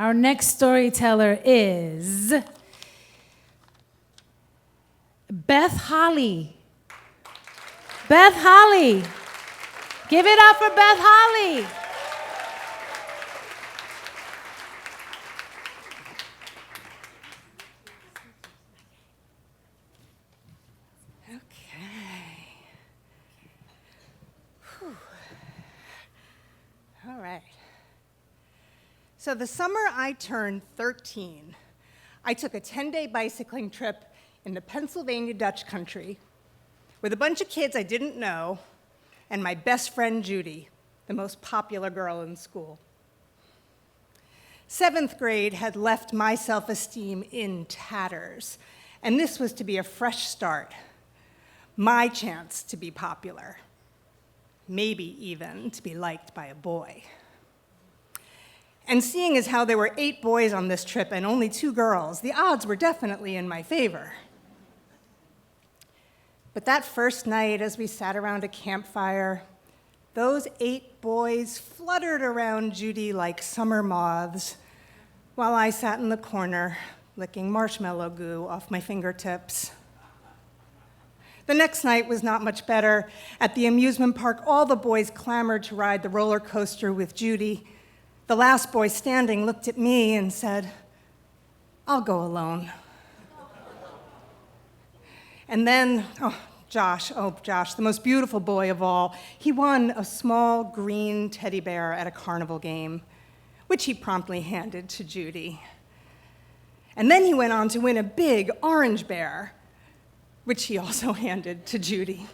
Our next storyteller is Beth Holly. Beth Holly. Give it up for Beth Holly. All right. So the summer I turned 13, I took a 10-day bicycling trip in the Pennsylvania Dutch country with a bunch of kids I didn't know and my best friend Judy, the most popular girl in school. 7th grade had left my self-esteem in tatters, and this was to be a fresh start, my chance to be popular. Maybe even to be liked by a boy. And seeing as how there were 8 boys on this trip and only 2 girls, the odds were definitely in my favor. But that first night, as we sat around a campfire, those 8 boys fluttered around Judy like summer moths, while I sat in the corner, licking marshmallow goo off my fingertips. The next night was not much better. At the amusement park, all the boys clamored to ride the roller coaster with Judy. The last boy standing looked at me and said, "I'll go alone." And then, Josh, the most beautiful boy of all, he won a small green teddy bear at a carnival game, which he promptly handed to Judy. And then he went on to win a big orange bear, which he also handed to Judy.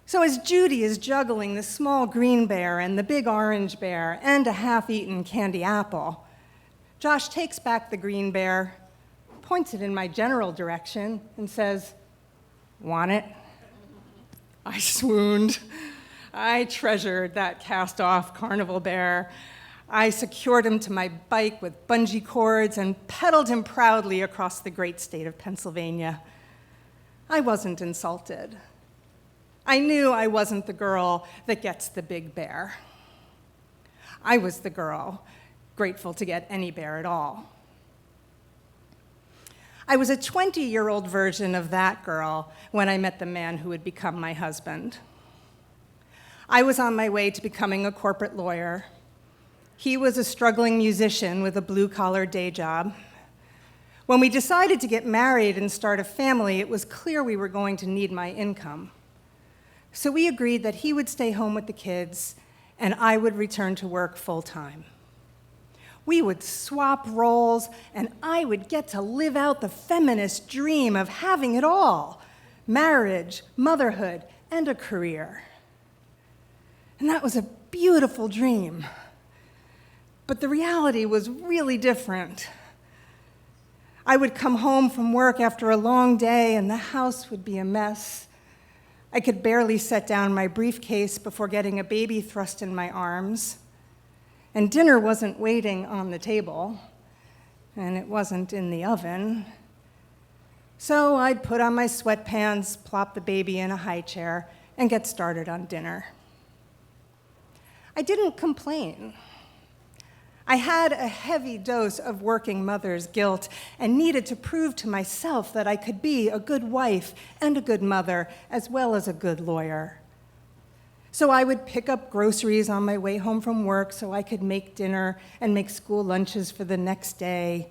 So as Judy is juggling the small green bear and the big orange bear and a half-eaten candy apple, Josh takes back the green bear, points it in my general direction, and says, "Want it?" I swooned. I treasured that cast-off carnival bear. I secured him to my bike with bungee cords and pedaled him proudly across the great state of Pennsylvania. I wasn't insulted. I knew I wasn't the girl that gets the big bear. I was the girl grateful to get any bear at all. I was a 20-year-old version of that girl when I met the man who would become my husband. I was on my way to becoming a corporate lawyer. He was a struggling musician with a blue-collar day job. When we decided to get married and start a family, it was clear we were going to need my income. So we agreed that he would stay home with the kids and I would return to work full-time. We would swap roles and I would get to live out the feminist dream of having it all: marriage, motherhood, and a career. And that was a beautiful dream. But the reality was really different. I would come home from work after a long day and the house would be a mess. I could barely set down my briefcase before getting a baby thrust in my arms. And dinner wasn't waiting on the table, and it wasn't in the oven. So I'd put on my sweatpants, plop the baby in a high chair, and get started on dinner. I didn't complain. I had a heavy dose of working mother's guilt and needed to prove to myself that I could be a good wife and a good mother, as well as a good lawyer. So I would pick up groceries on my way home from work so I could make dinner and make school lunches for the next day.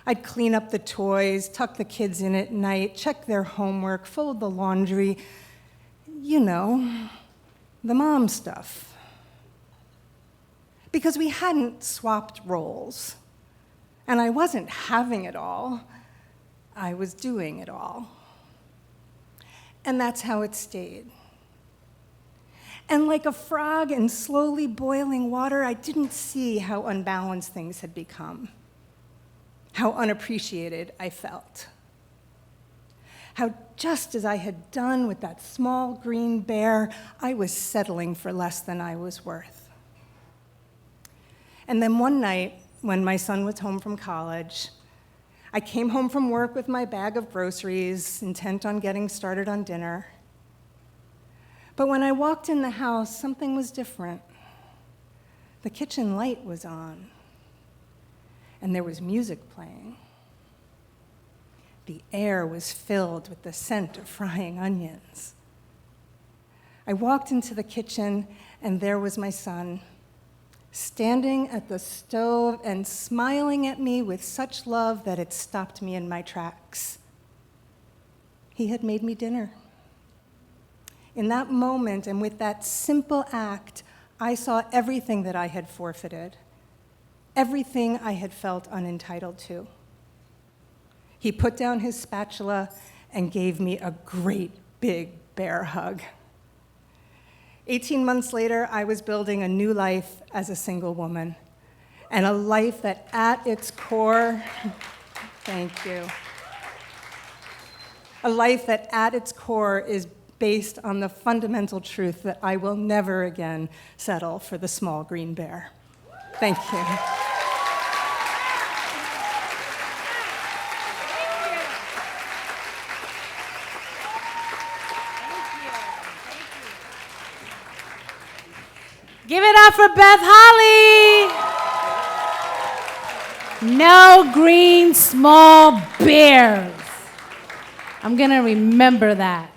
I'd clean up the toys, tuck the kids in at night, check their homework, fold the laundry. You know, the mom stuff. Because we hadn't swapped roles. And I wasn't having it all. I was doing it all. And that's how it stayed. And like a frog in slowly boiling water, I didn't see how unbalanced things had become, how unappreciated I felt, how just as I had done with that small green bear, I was settling for less than I was worth. And then one night, when my son was home from college, I came home from work with my bag of groceries, intent on getting started on dinner. But when I walked in the house, something was different. The kitchen light was on. and there was music playing. The air was filled with the scent of frying onions. I walked into the kitchen, and there was my son, standing at the stove and smiling at me with such love that it stopped me in my tracks. He had made me dinner. In that moment, and with that simple act, I saw everything that I had forfeited, everything I had felt unentitled to. He put down his spatula and gave me a great big bear hug. 18 months later, I was building a new life as a single woman, and a life that at its core, thank you, a life that at its core is based on the fundamental truth that I will never again settle for the small green bear. Thank you. Give it up for Beth Holly. No green small bears. I'm going to remember that.